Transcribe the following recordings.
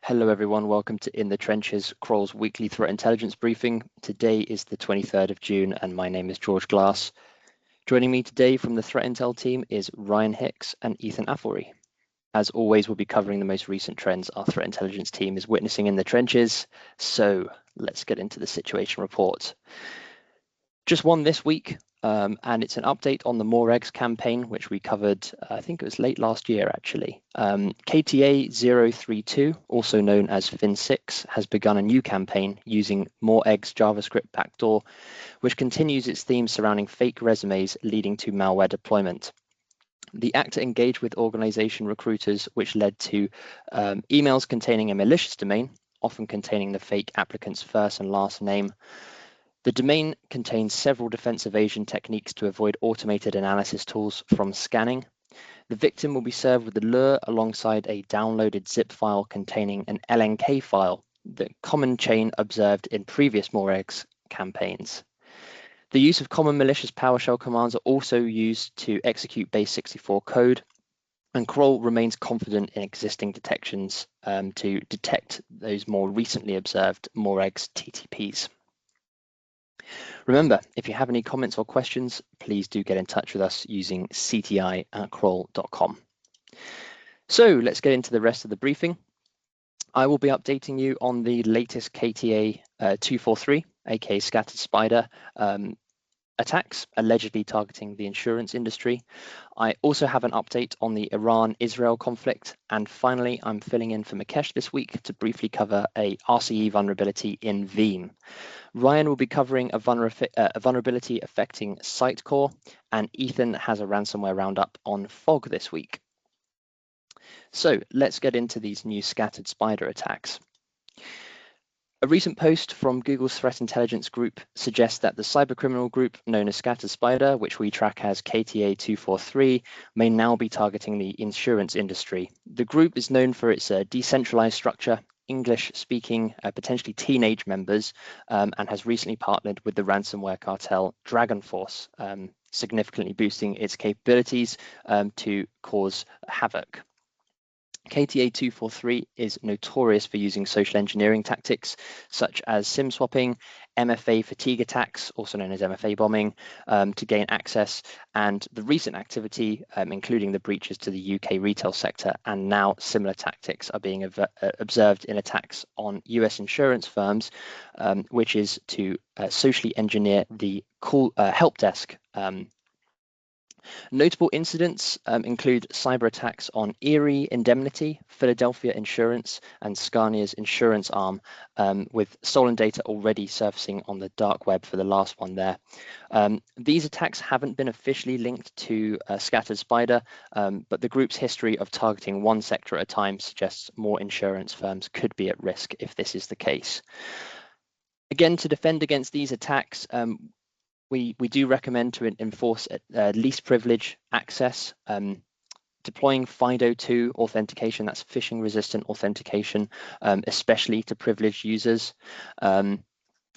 Hello everyone, welcome to In the Trenches, Kroll's weekly threat intelligence briefing. Today is the 23rd of June and my name is George Glass. Joining me today from the threat intel team is Ryan Hicks and Ethan Afflery. As always, we'll be covering the most recent trends our threat intelligence team is witnessing in the trenches. So let's get into the situation report. Just one this week, and it's an update on the More Eggs campaign, which we covered, I think it was late last year, actually. KTA 032, also known as Fin6, has begun a new campaign using More Eggs JavaScript backdoor, which continues its theme surrounding fake resumes leading to malware deployment. The actor engaged with organization recruiters, which led to emails containing a malicious domain, often containing the fake applicant's first and last name. The domain contains several defense evasion techniques to avoid automated analysis tools from scanning. The victim will be served with the lure alongside a downloaded zip file containing an LNK file, the common chain observed in previous More Eggs campaigns. The use of common malicious PowerShell commands are also used to execute base64 code, and Kroll remains confident in existing detections to detect those more recently observed More Eggs TTPs. Remember, if you have any comments or questions, please do get in touch with us using cti@kroll.com. So let's get into the rest of the briefing. I will be updating you on the latest KTA 243, aka Scattered Spider, attacks allegedly targeting the insurance industry. I also have an update on the Iran-Israel conflict. And finally, I'm filling in for Mukesh this week to briefly cover a RCE vulnerability in Veeam. Ryan will be covering a vulnerability affecting SiteCore, and Ethan has a ransomware roundup on Fog this week. So let's get into these new Scattered Spider attacks. A recent post from Google's threat intelligence group suggests that the cybercriminal group known as Scattered Spider, which we track as KTA 243, may now be targeting the insurance industry. The group is known for its decentralized structure, English-speaking, potentially teenage members, and has recently partnered with the ransomware cartel DragonForce, significantly boosting its capabilities to cause havoc. KTA 243 is notorious for using social engineering tactics such as SIM swapping, MFA fatigue attacks, also known as MFA bombing, to gain access, and the recent activity, including the breaches to the UK retail sector, and now similar tactics are being observed in attacks on US insurance firms, which is to socially engineer the help desk. Notable incidents include cyber attacks on Erie Indemnity, Philadelphia Insurance, and Scania's insurance arm, with stolen data already surfacing on the dark web for the last one there. These attacks haven't been officially linked to Scattered Spider, but the group's history of targeting one sector at a time suggests more insurance firms could be at risk if this is the case. Again, to defend against these attacks, we do recommend to enforce least privilege access, deploying FIDO2 authentication, that's phishing resistant authentication, especially to privileged users.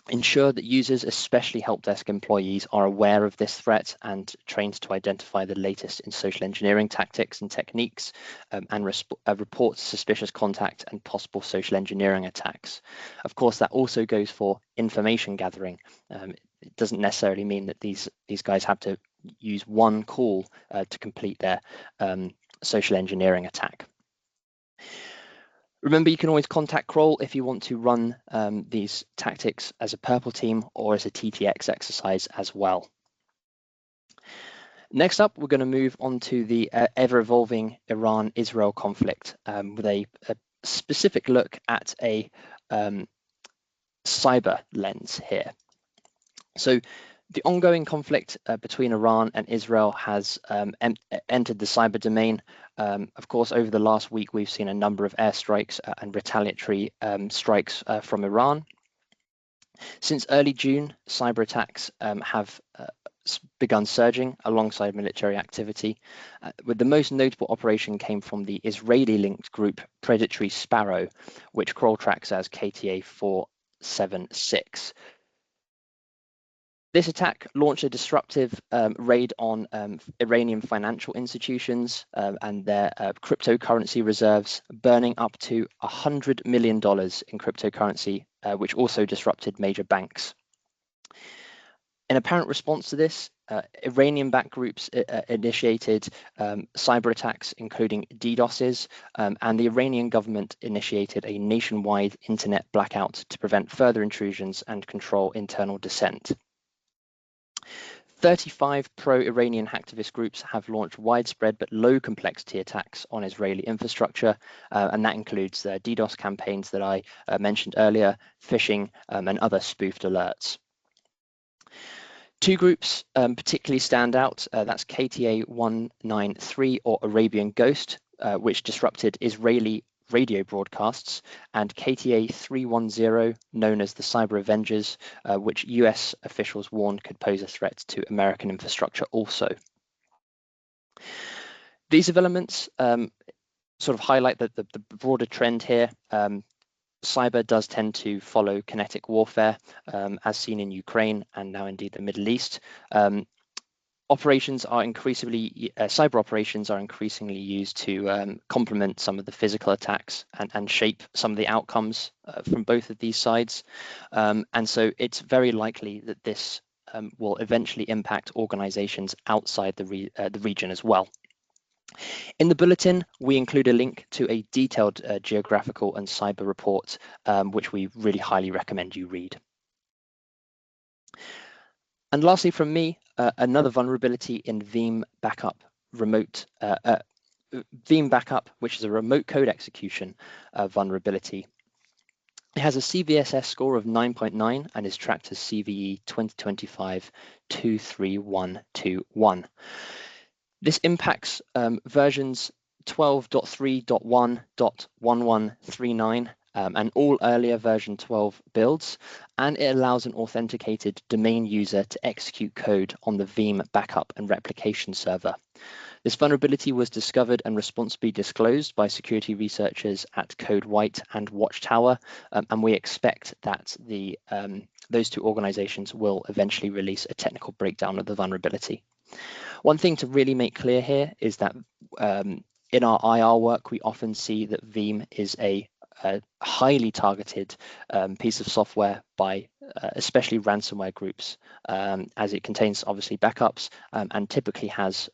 Ensure that users, especially help desk employees, are aware of this threat and trained to identify the latest in social engineering tactics and techniques, and report suspicious contact and possible social engineering attacks. Of course, that also goes for information gathering. It doesn't necessarily mean that these guys have to use one call to complete their social engineering attack. Remember, you can always contact Kroll if you want to run these tactics as a purple team or as a TTX exercise as well. Next up, we're going to move on to the ever-evolving Iran-Israel conflict with a specific look at a cyber lens here. So the ongoing conflict between Iran and Israel has entered the cyber domain. Of course, over the last week, we've seen a number of airstrikes and retaliatory strikes from Iran. Since early June, cyber attacks have begun surging alongside military activity, with the most notable operation came from the Israeli-linked group Predatory Sparrow, which Kroll tracks as KTA 476. This attack launched a disruptive raid on Iranian financial institutions and their cryptocurrency reserves, burning up to $100 million in cryptocurrency, which also disrupted major banks. In apparent response to this, Iranian-backed groups initiated cyber attacks, including DDoSes, and the Iranian government initiated a nationwide internet blackout to prevent further intrusions and control internal dissent. 35 pro-Iranian hacktivist groups have launched widespread but low complexity attacks on Israeli infrastructure, and that includes the DDoS campaigns that I mentioned earlier, phishing, and other spoofed alerts. Two groups particularly stand out. That's KTA 193 or Arabian Ghost, which disrupted Israeli radio broadcasts, and KTA 310, known as the Cyber Avengers, which US officials warned could pose a threat to American infrastructure also. These developments sort of highlight the broader trend here. Cyber does tend to follow kinetic warfare, as seen in Ukraine and now indeed the Middle East. Cyber operations are increasingly used to complement some of the physical attacks and shape some of the outcomes from both of these sides. And so it's very likely that this will eventually impact organizations outside the region as well. In the bulletin, we include a link to a detailed geographical and cyber report, which we really highly recommend you read. And lastly from me, another vulnerability in Veeam Backup, Veeam Backup, which is a remote code execution vulnerability. It has a CVSS score of 9.9 and is tracked as CVE 2025-23121. This impacts versions 12.3.1.1139 and all earlier version 12 builds, and it allows an authenticated domain user to execute code on the Veeam backup and replication server. This vulnerability was discovered and responsibly disclosed by security researchers at CodeWhite and Watchtower, and we expect that those two organizations will eventually release a technical breakdown of the vulnerability. One thing to really make clear here is that in our IR work, we often see that Veeam is a highly targeted piece of software by especially ransomware groups, as it contains obviously backups and typically has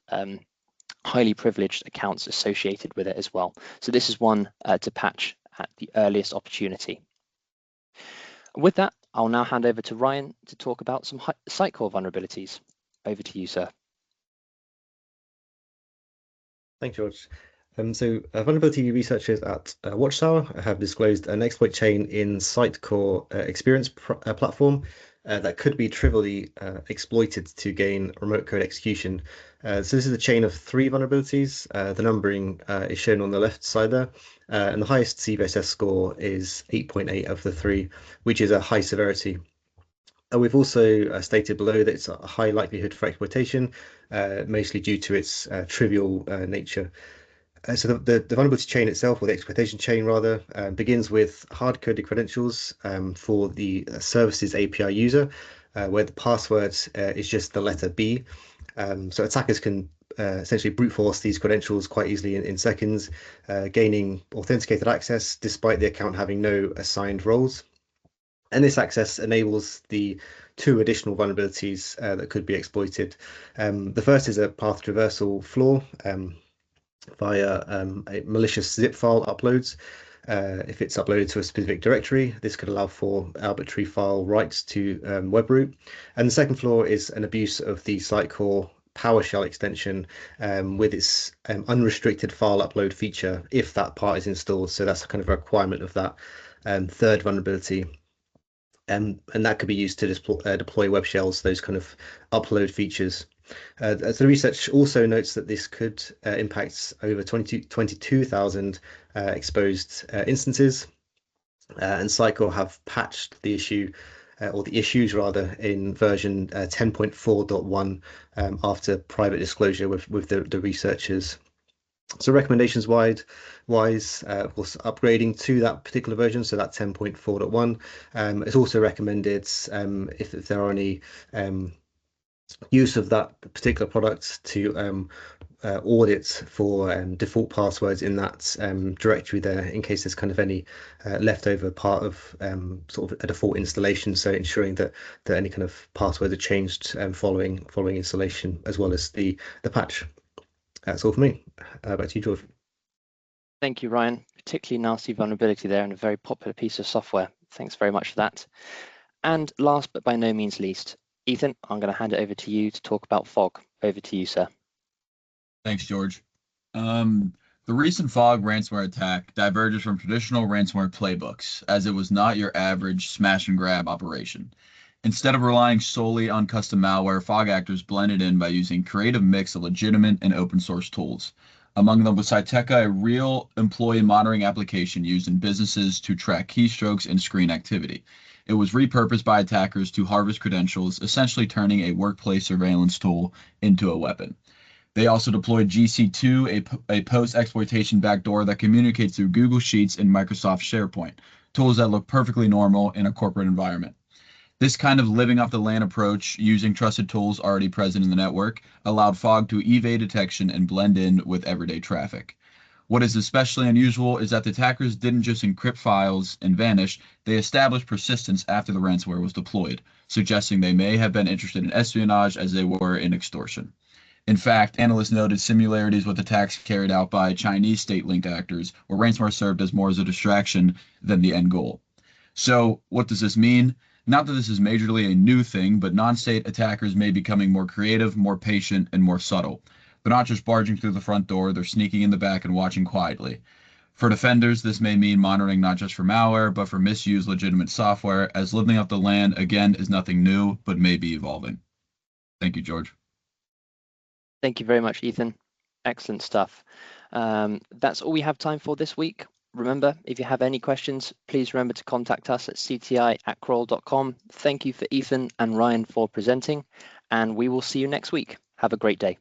highly privileged accounts associated with it as well. So this is one to patch at the earliest opportunity. With that, I'll now hand over to Ryan to talk about some SiteCore vulnerabilities. Over to you, sir. Thanks, George. Vulnerability researchers at Watchtower have disclosed an exploit chain in SiteCore experience platform that could be trivially exploited to gain remote code execution. So this is a chain of 3 vulnerabilities. The numbering is shown on the left side there, and the highest CVSS score is 8.8 of the 3, which is a high severity. We've also stated below that it's a high likelihood for exploitation, mostly due to its trivial nature. So the vulnerability chain itself, or the exploitation chain rather, begins with hard-coded credentials for the services API user, where the password is just the letter B. So attackers can essentially brute force these credentials quite easily in seconds, gaining authenticated access despite the account having no assigned roles. And this access enables the 2 additional vulnerabilities that could be exploited. The first is a path traversal flaw via a malicious zip file uploads. If it's uploaded to a specific directory, this could allow for arbitrary file writes to webroot. And the second flaw is an abuse of the SiteCore PowerShell extension with its unrestricted file upload feature if that part is installed. So that's kind of a requirement of that third vulnerability. And that could be used to deploy web shells, those kind of upload features. So the research also notes that this could impact over 22,000 exposed instances, and SiteCore have patched the issue, or the issues rather, in version 10.4.1 after private disclosure with the researchers. So recommendations wise, of course, upgrading to that particular version, so that 10.4.1. It's also recommended if there are any use of that particular product to audit for default passwords in that directory there, in case there's kind of any leftover part of sort of a default installation. So ensuring that any kind of passwords are changed following installation, as well as the patch. That's all for me. Back to you, George. Thank you, Ryan. Particularly nasty vulnerability there, and a very popular piece of software. Thanks very much for that. And last but by no means least, Ethan, I'm going to hand it over to you to talk about fog. Over to you, sir. Thanks, George. The recent fog ransomware attack diverges from traditional ransomware playbooks, as it was not your average smash and grab operation. Instead of relying solely on custom malware, fog actors blended in by using a creative mix of legitimate and open source tools. Among them was SiteCore, a real employee monitoring application used in businesses to track keystrokes and screen activity. It was repurposed by attackers to harvest credentials, essentially turning a workplace surveillance tool into a weapon. They also deployed GC2, a post-exploitation backdoor that communicates through Google Sheets and Microsoft SharePoint, tools that look perfectly normal in a corporate environment. This kind of living off the land approach, using trusted tools already present in the network, allowed fog to evade detection and blend in with everyday traffic. What is especially unusual is that the attackers didn't just encrypt files and vanish, they established persistence after the ransomware was deployed, suggesting they may have been interested in espionage as they were in extortion. In fact, analysts noted similarities with attacks carried out by Chinese state-linked actors, where ransomware served as more as a distraction than the end goal. So what does this mean? Not that this is majorly a new thing, but non-state attackers may be becoming more creative, more patient, and more subtle. They're not just barging through the front door, they're sneaking in the back and watching quietly. For defenders, this may mean monitoring not just for malware, but for misused legitimate software, as living off the land, again, is nothing new, but may be evolving. Thank you, George. Thank you very much, Ethan. Excellent stuff. That's all we have time for this week. Remember, if you have any questions, please remember to contact us at cti@kroll.com. Thank you for Ethan and Ryan for presenting, and we will see you next week. Have a great day.